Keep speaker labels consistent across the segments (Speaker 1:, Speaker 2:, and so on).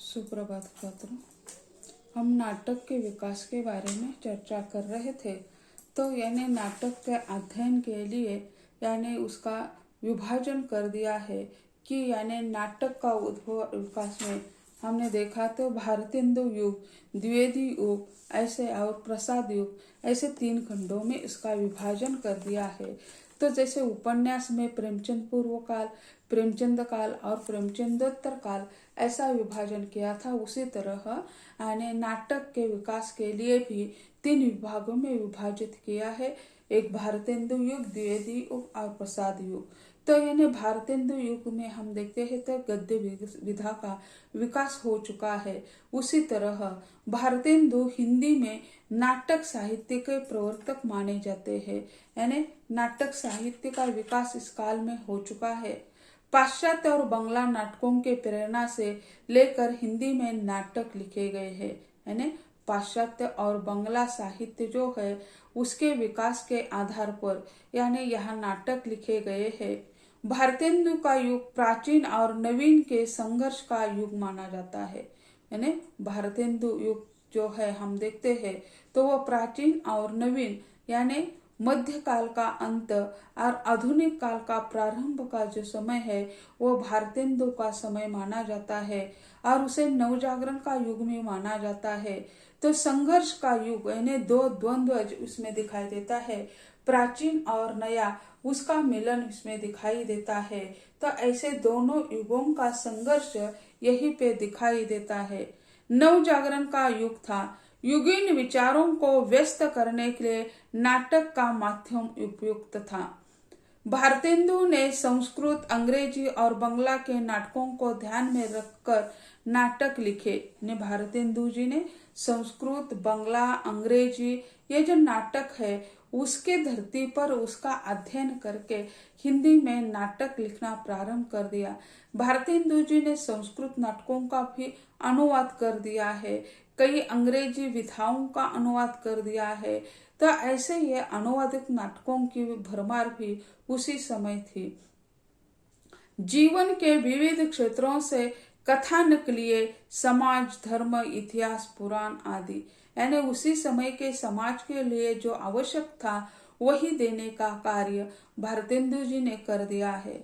Speaker 1: सुप्रभात छात्रों। हम नाटक के विकास के बारे में चर्चा कर रहे थे। तो यानी नाटक के अध्ययन के लिए यानी उसका विभाजन कर दिया है कि यानी नाटक का उद्भव विकास में हमने देखा तो भारतेंदु युग, द्विवेदी युग ऐसे और प्रसाद युग ऐसे 3 खंडों में इसका विभाजन कर दिया है। तो जैसे उपन्यास में प्रेमचंद पूर्व काल, प्रेमचंद काल और प्रेमचंदोत्तर काल ऐसा विभाजन किया था, उसी तरह यानी नाटक के विकास के लिए भी 3 विभागों में विभाजित किया है। एक भारतेंदु युग, द्विवेदी युग और प्रसाद युग। तो यानी भारतेंदु युग में हम देखते हैं तो गद्य विधा का विकास हो चुका है। उसी तरह भारतेंदु हिंदी में नाटक साहित्य के प्रवर्तक माने जाते हैं। यानी नाटक साहित्य का विकास इस काल में हो चुका है। पाश्चात्य और बंगला नाटकों के प्रेरणा से लेकर हिंदी में नाटक लिखे गए हैं। यानी पाश्चात्य और बंगला साहित्य जो है उसके विकास के आधार पर यानी यहाँ नाटक लिखे गए हैं। भारतेंदु का युग प्राचीन और नवीन के संघर्ष का युग माना जाता है। यानी भारतेंदु युग जो है हम देखते हैं तो वो प्राचीन और नवीन यानी मध्य काल का अंत और आधुनिक काल का प्रारंभ का जो समय है वो भारतेंदु का समय माना जाता है और उसे नवजागरण का युग में माना जाता है। तो संघर्ष का युग यानी 2 द्वंद्व उसमें दिखाई देता है, प्राचीन और नया उसका मिलन इसमें दिखाई देता है। तो ऐसे दोनों युगों का संघर्ष यहीं पे दिखाई देता है। नवजागरण का युग था। युगीन विचारों को व्यस्त करने के लिए नाटक का माध्यम उपयुक्त था। भारतेंदु ने संस्कृत, अंग्रेजी और बंगला के नाटकों को ध्यान में रखकर नाटक लिखे। भारतेंदु जी ने संस्कृत, बंगला, अंग्रेजी ये जो नाटक है उसके धरती पर उसका अध्ययन करके हिंदी में नाटक लिखना प्रारंभ कर दिया। भारतेंदु जी ने संस्कृत नाटकों का भी अनुवाद कर दिया है, कई अंग्रेजी विधाओं का अनुवाद कर दिया है। तो ऐसे ये अनुवादित नाटकों की भरमार भी उसी समय थी। जीवन के विविध क्षेत्रों से कथानक लिए समाज, धर्म, इतिहास, पुराण आदि यानी उसी समय के समाज के लिए जो आवश्यक था वही देने का कार्य भारतेंदु जी ने कर दिया है।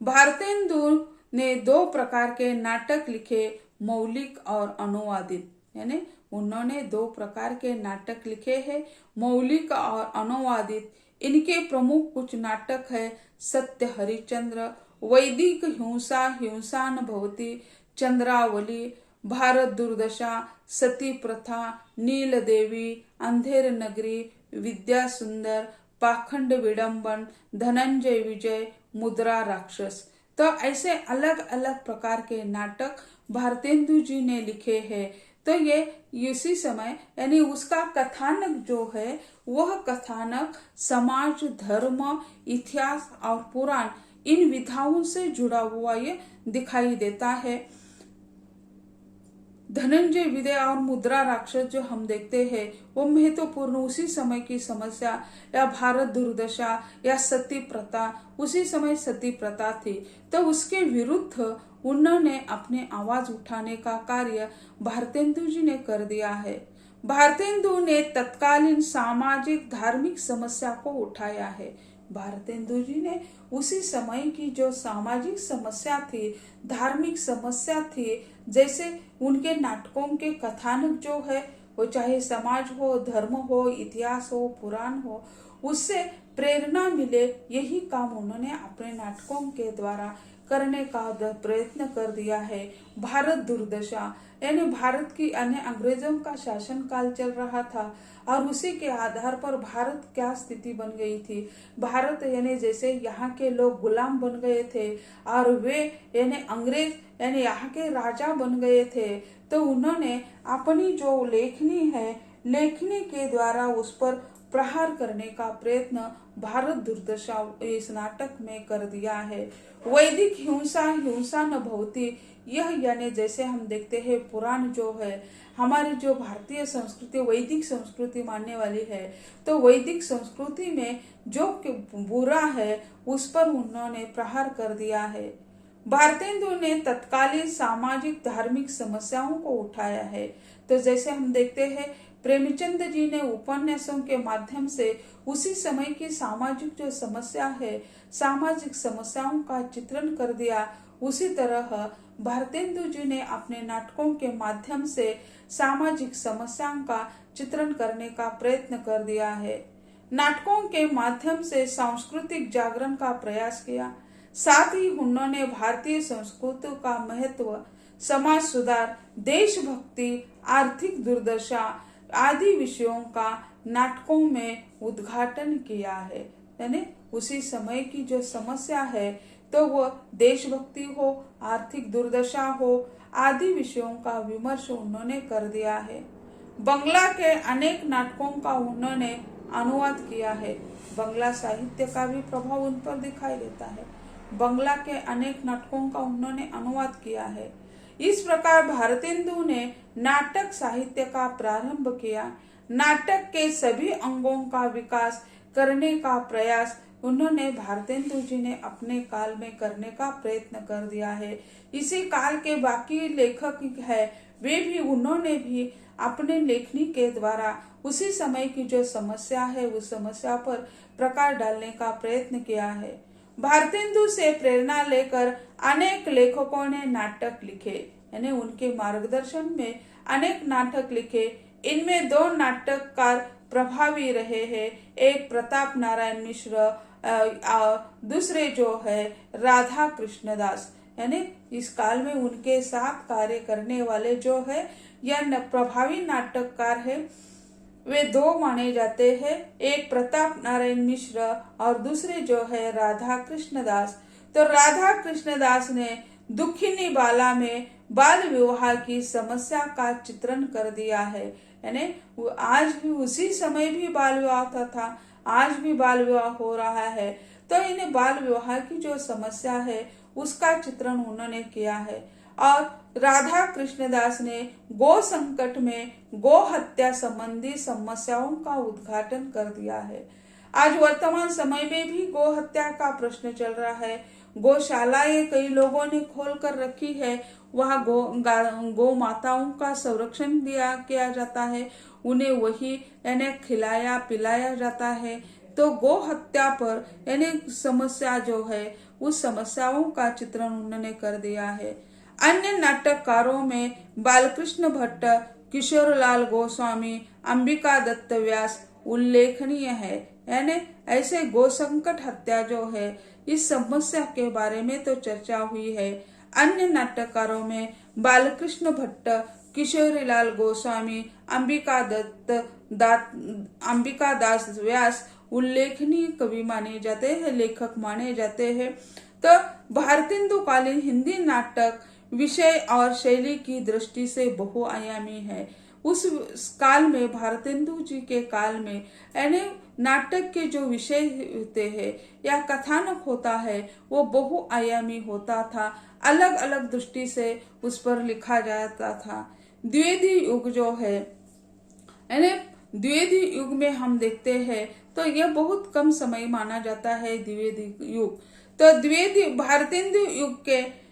Speaker 1: भारतेंदु ने 2 प्रकार के नाटक लिखे, मौलिक और अनुवादित। यानी उन्होंने 2 प्रकार के नाटक लिखे हैं, मौलिक और अनुवादित। इनके प्रमुख कुछ नाटक है सत्य हरिश्चंद्र, वैदिक हिंसा, हिंसानुभवती, चंद्रावली, भारत दुर्दशा, सती प्रथा, नील देवी, अंधेर नगरी, विद्या सुंदर, पाखंड विडंबन, धनंजय विजय, मुद्रा राक्षस। तो ऐसे अलग अलग प्रकार के नाटक भारतेंदु जी ने लिखे हैं। तो ये इसी समय यानी उसका कथानक जो है वह कथानक समाज, धर्म, इतिहास और पुराण इन विधाओं से जुड़ा हुआ ये दिखाई देता है। धनंजय विजय और मुद्रा राक्षस जो हम देखते हैं वो महत्वपूर्ण उसी समय की समस्या या भारत दुर्दशा या सती प्रथा, उसी समय सती प्रथा थी। तो उसके विरुद्ध उन्होंने अपने आवाज उठाने का कार्य भारतेंदु जी ने कर दिया है। भारतेंदु ने तत्कालीन सामाजिक धार्मिक समस्या को उठाया है। भारतेंदु जी ने उसी समय की जो सामाजिक समस्या थी, धार्मिक समस्या थी, जैसे उनके नाटकों के कथानक जो है वो चाहे समाज हो, धर्म हो, इतिहास हो, पुराण हो, उससे प्रेरणा मिले यही काम उन्होंने अपने नाटकों के द्वारा करने का प्रयत्न कर दिया है। भारत दुर्दशा यानी भारत की अन्य अंग्रेजों का शासन काल चल रहा था और उसी के आधार पर भारत क्या स्थिति बन गई थी। भारत यानी जैसे यहाँ के लोग गुलाम बन गए थे और वे यानी अंग्रेज यानी यहाँ के राजा बन गए थे। तो उन्होंने अपनी जो लेखनी है, लेखनी के द्वारा उस पर प्रहार करने का प्रयत्न भारत दुर्दशा इस नाटक में कर दिया है। वैदिक हिंसा, हिंसा न भवती, यह यानी जैसे हम देखते हैं पुराण जो है हमारी जो भारतीय संस्कृति वैदिक संस्कृति मानने वाली है, तो वैदिक संस्कृति में जो बुरा है उस पर उन्होंने प्रहार कर दिया है। भारतेंदु ने तत्कालीन सामाजिक धार्मिक समस्याओं को उठाया है। तो जैसे हम देखते हैं प्रेमचंद जी ने उपन्यासों के माध्यम से उसी समय की सामाजिक जो समस्या है, सामाजिक समस्याओं का चित्रण कर दिया, उसी तरह भारतेंदु जी ने अपने नाटकों के माध्यम से सामाजिक समस्याओं का चित्रण करने का प्रयत्न कर दिया है। नाटकों के माध्यम से सांस्कृतिक जागरण का प्रयास किया, साथ ही उन्होंने भारतीय संस्कृति का महत्व, समाज सुधार, देशभक्ति, आर्थिक दुर्दशा आदि विषयों का नाटकों में उद्घाटन किया है। यानी उसी समय की जो समस्या है, तो वो देशभक्ति हो, आर्थिक दुर्दशा हो, आदि विषयों का विमर्श उन्होंने कर दिया है। बंगला के अनेक नाटकों का उन्होंने अनुवाद किया है। बंगला साहित्य का भी प्रभाव उन पर दिखाई देता है। बंगला के अनेक नाटकों का उन्होंने अनुवाद किया है। इस प्रकार भारतेंदु ने नाटक साहित्य का प्रारंभ किया। नाटक के सभी अंगों का विकास करने का प्रयास उन्होंने भारतेंदु जी ने अपने काल में करने का प्रयत्न कर दिया है। इसी काल के बाकी लेखक है, वे भी उन्होंने भी अपने लेखनी के द्वारा उसी समय की जो समस्या है, उस समस्या पर प्रकाश डालने का प्रयत्न किया है। भारतेंदु से प्रेरणा लेकर अनेक लेखकों ने नाटक लिखे, यानी उनके मार्गदर्शन में अनेक नाटक लिखे। इनमें दो नाटककार प्रभावी रहे हैं, एक प्रताप नारायण मिश्र, दूसरे जो है राधा कृष्णदास। यानी इस काल में उनके साथ कार्य करने वाले जो है या प्रभावी नाटककार है, वे दो माने जाते हैं, एक प्रताप नारायण मिश्र और दूसरे जो है राधा कृष्णदास। तो राधा कृष्णदास ने दुखिनी बाला में बाल विवाह की समस्या का चित्रण कर दिया है। यानी आज भी उसी समय भी बाल विवाह था, आज भी बाल विवाह हो रहा है। तो इन्हें बाल विवाह की जो समस्या है उसका चित्रण उन्होंने किया है। और राधा कृष्णदास ने गो संकट में गो हत्या संबंधी समस्याओं का उद्घाटन कर दिया है। आज वर्तमान समय में भी गो हत्या का प्रश्न चल रहा है। गौशालाएं कई लोगों ने खोल कर रखी है, वहाँ गो माताओं का संरक्षण किया जाता है, उन्हें वही यानी खिलाया पिलाया जाता है। तो गो हत्या पर यानी समस्या जो है, उस समस्याओं का चित्रण उन्होंने कर दिया है। अन्य नाटककारों में बालकृष्ण भट्ट, किशोरलाल गोस्वामी, अंबिका दत्त व्यास उल्लेखनीय है। यानी ऐसे गो संकट हत्या जो है, इस समस्या के बारे में तो चर्चा हुई है। अन्य नाटककारों में बालकृष्ण भट्ट, किशोरीलाल गोस्वामी, अंबिका दास व्यास उल्लेखनीय कवि माने जाते हैं, लेखक माने जाते हैं। तो भारतेंदु कालीन हिंदी नाटक विषय और शैली की दृष्टि से बहुआयामी है। उस काल में, भारतेंदु जी के काल में, यानी नाटक के जो विषय होते हैं या कथानक होता है, वो बहुआयामी होता था, अलग अलग दृष्टि से उस पर लिखा जाता था। द्विवेदी युग जो है, यानी द्विवेदी युग में हम देखते हैं तो यह बहुत कम समय माना जाता है द्विवेदी युग। तो द्विवेदी भारतेंदु युग के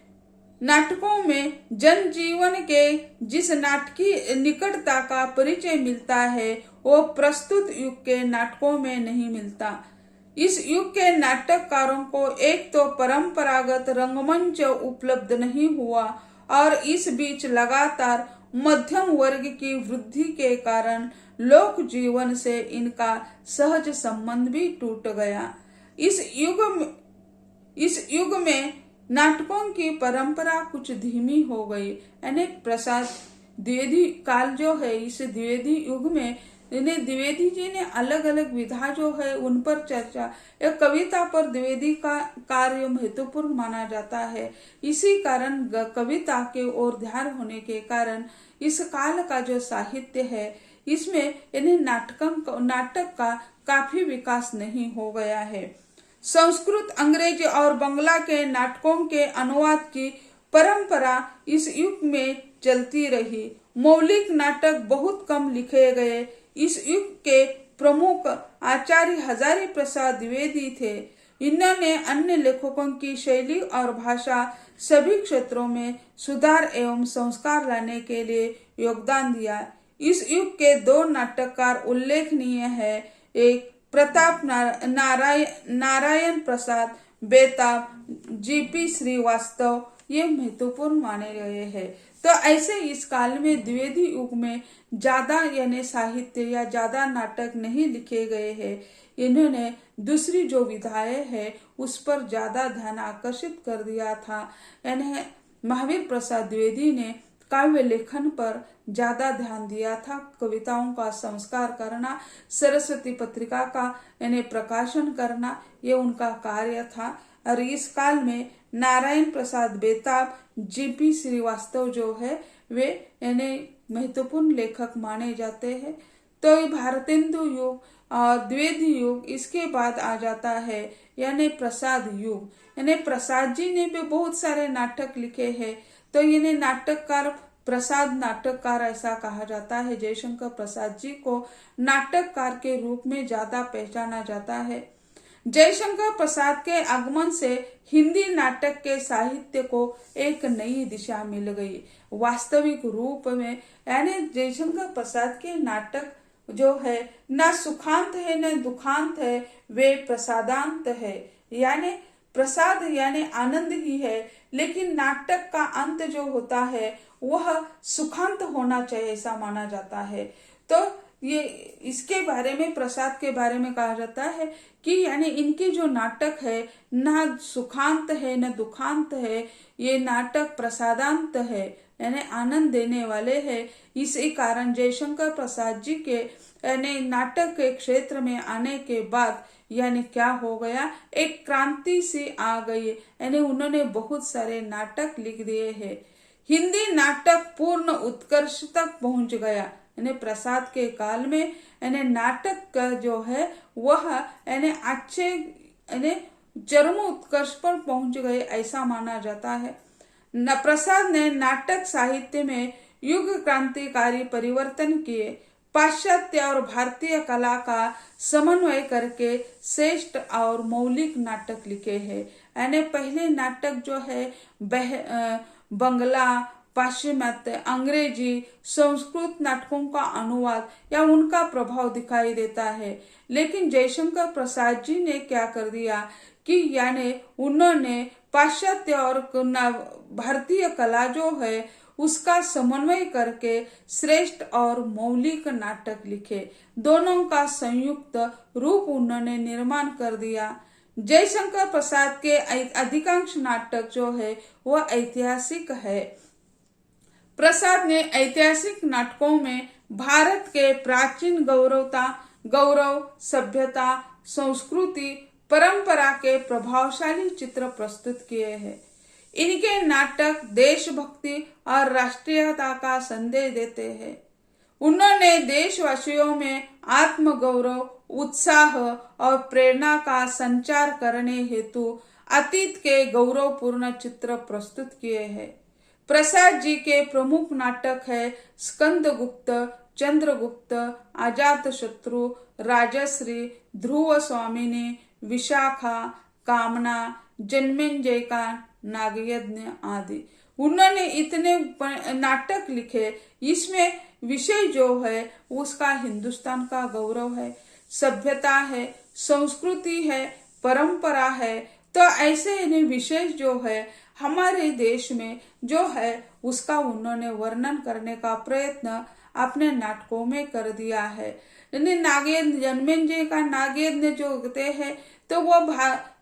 Speaker 1: नाटकों में जनजीवन के जिस नाटकीय निकटता का परिचय मिलता है, वो प्रस्तुत युग के नाटकों में नहीं मिलता। इस युग के नाटककारों को एक तो परंपरागत रंगमंच उपलब्ध नहीं हुआ, और इस बीच लगातार मध्यम वर्ग की वृद्धि के कारण लोक जीवन से इनका सहज संबंध भी टूट गया। इस युग में नाटकों की परंपरा कुछ धीमी हो गई। यानी प्रसाद द्विवेदी काल जो है, इस द्विवेदी युग में द्विवेदी जी ने अलग अलग विधा जो है उन पर चर्चा या कविता पर द्विवेदी का कार्य महत्वपूर्ण माना जाता है। इसी कारण कविता के ओर ध्यान होने के कारण इस काल का जो साहित्य है, इसमें इन्हें नाटक का काफी विकास नहीं हो गया है। संस्कृत, अंग्रेजी और बंगला के नाटकों के अनुवाद की परंपरा इस युग में चलती रही। मौलिक नाटक बहुत कम लिखे गए। इस युग के प्रमुख आचार्य हजारी प्रसाद द्विवेदी थे। इन्होंने अन्य लेखकों की शैली और भाषा सभी क्षेत्रों में सुधार एवं संस्कार लाने के लिए योगदान दिया। इस युग के दो नाटककार उल्लेखनीय है। एक प्रताप नारायण प्रसाद बेताब, जीपी श्रीवास्तव, ये महत्वपूर्ण माने गए हैं। तो ऐसे इस काल में द्विवेदी युग में ज्यादा यानी साहित्य या ज्यादा नाटक नहीं लिखे गए हैं। इन्होंने दूसरी जो विधाएं है उस पर ज्यादा ध्यान आकर्षित कर दिया था। यानी महावीर प्रसाद द्विवेदी ने काव्य लेखन पर ज्यादा ध्यान दिया था। कविताओं का संस्कार करना, सरस्वती पत्रिका का यानी प्रकाशन करना, ये उनका कार्य था। और इस काल में नारायण प्रसाद बेताब, जीपी श्रीवास्तव जो है वे यानी महत्वपूर्ण लेखक माने जाते हैं। तो ये भारतेंदु युग और द्विवेदी युग, इसके बाद आ जाता है यानी प्रसाद युग। यानी प्रसाद जी ने भी बहुत सारे नाटक लिखे हैं। तो यानी नाटककार प्रसाद नाटककार ऐसा कहा जाता है। जयशंकर प्रसाद जी को नाटककार के रूप में ज्यादा पहचाना जाता है। जयशंकर प्रसाद के आगमन से हिंदी नाटक के साहित्य को एक नई दिशा मिल गई। वास्तविक रूप में यानी जयशंकर प्रसाद के नाटक जो है न सुखांत है न दुखांत है, वे प्रसादांत है। यानी प्रसाद यानी आनंद ही है, लेकिन नाटक का अंत जो होता है वह सुखांत होना चाहिए, ऐसा माना जाता है। तो ये इसके बारे में प्रसाद के बारे में कहा जाता है कि यानी इनके जो नाटक है न सुखांत है न दुखांत है, ये नाटक प्रसादांत है यानी आनंद देने वाले हैं। इसी कारण जयशंकर प्रसाद जी के यानी नाटक के क्षेत्र में आने के बाद यानी क्या हो गया, एक क्रांति सी आ गई। यानी उन्होंने बहुत सारे नाटक लिख दिए हैं। हिंदी नाटक पूर्ण उत्कर्ष तक पहुंच गया। यानी प्रसाद के काल में यानी नाटक का जो है वह यानी अच्छे यानी चरम उत्कर्ष पर पहुंच गए, ऐसा माना जाता है। प्रसाद ने नाटक साहित्य में युग क्रांतिकारी परिवर्तन किए। पाश्चात्य और भारतीय कला का समन्वय करके श्रेष्ठ और मौलिक नाटक लिखे हैं। यानी पहले नाटक जो है बंगला, पाश्चिमात्य, अंग्रेजी, संस्कृत नाटकों का अनुवाद या उनका प्रभाव दिखाई देता है। लेकिन जयशंकर प्रसाद जी ने क्या कर दिया कि यानी उन्होंने पाश्चात्य और भारतीय कला जो है उसका समन्वय करके श्रेष्ठ और मौलिक नाटक लिखे। दोनों का संयुक्त रूप उन्होंने निर्माण कर दिया। जयशंकर प्रसाद के अधिकांश नाटक जो है वह ऐतिहासिक है। प्रसाद ने ऐतिहासिक नाटकों में भारत के प्राचीन गौरव, सभ्यता, संस्कृति, परंपरा के प्रभावशाली चित्र प्रस्तुत किए हैं। इनके नाटक देशभक्ति और राष्ट्रीयता का संदेश देते हैं। उन्होंने देशवासियों में आत्मगौरव, उत्साह और प्रेरणा का संचार करने हेतु अतीत के गौरवपूर्ण चित्र प्रस्तुत किए हैं। प्रसाद जी के प्रमुख नाटक है स्कंदगुप्त, चंद्रगुप्त, अजातशत्रु, राजश्री, ध्रुव स्वामिनी, विशाखा, कामना, जन्मेजय का नागयज्ञ आदि। उन्होंने इतने नाटक लिखे, इसमें विषय जो है उसका हिंदुस्तान का गौरव है, सभ्यता है, संस्कृति है, परंपरा है। तो ऐसे इन्हें विषय जो है हमारे देश में जो है उसका उन्होंने वर्णन करने का प्रयत्न अपने नाटकों में कर दिया है। नागयज्ञ, जन्मेजय का नागयज्ञ जो होते हैं तो वो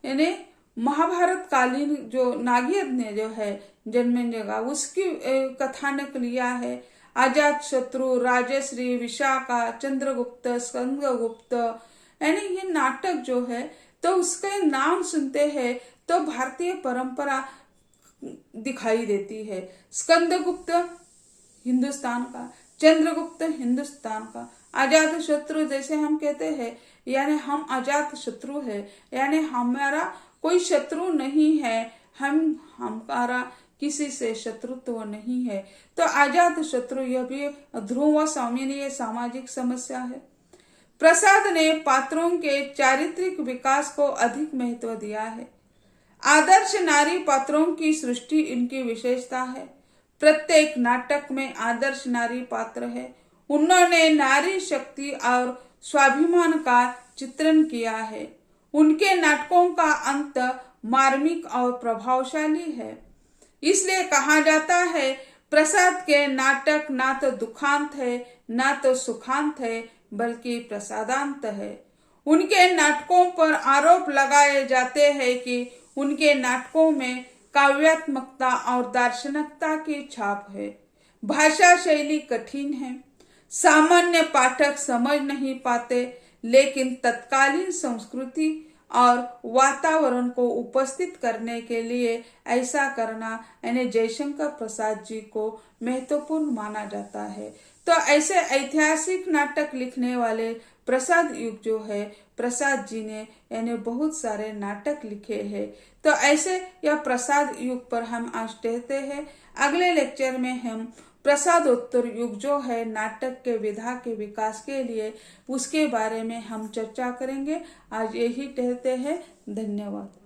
Speaker 1: यानी महाभारत कालीन जो नागयज्ञ जो है जन्मेजय का, उसकी कथानक लिया है। अजात शत्रु, राजश्री, विशाखा, चंद्रगुप्त, स्कंदगुप्त, यानी ये नाटक जो है तो उसके नाम सुनते हैं तो भारतीय परंपरा दिखाई देती है। स्कंदगुप्त हिंदुस्तान का, चंद्रगुप्त हिंदुस्तान का, अजात शत्रु जैसे हम कहते हैं यानी हम अजात शत्रु है, यानी हमारा कोई शत्रु नहीं है, हमारा किसी से शत्रुत्व नहीं है। तो अजात शत्रु यह भी ध्रुव स्वामिनी, ये सामाजिक समस्या है। प्रसाद ने पात्रों के चारित्रिक विकास को अधिक महत्व दिया है। आदर्श नारी पात्रों की सृष्टि इनकी विशेषता है। प्रत्येक नाटक में आदर्श नारी पात्र है। उन्होंने नारी शक्ति और स्वाभिमान का चित्रण किया है। उनके नाटकों का अंत मार्मिक और प्रभावशाली है। इसलिए कहा जाता है, प्रसाद के नाटक ना तो दुखांत है ना तो सुखांत है, बल्कि प्रसादांत है। उनके नाटकों पर आरोप लगाए जाते हैं कि उनके नाटकों में काव्यात्मकता और दार्शनिकता की छाप है। भाषा शैली कठिन है, सामान्य पाठक समझ नहीं पाते, लेकिन तत्कालीन संस्कृति और वातावरण को उपस्थित करने के लिए ऐसा करना यानी जयशंकर प्रसाद जी को महत्वपूर्ण माना जाता है। तो ऐसे ऐतिहासिक नाटक लिखने वाले प्रसाद युग जो है, प्रसाद जी ने यानी बहुत सारे नाटक लिखे हैं। तो ऐसे यह प्रसाद युग पर हम आज कहते हैं। अगले लेक्चर में हम प्रसादोत्तर युग जो है नाटक के विधा के विकास के लिए, उसके बारे में हम चर्चा करेंगे। आज यही कहते हैं। धन्यवाद।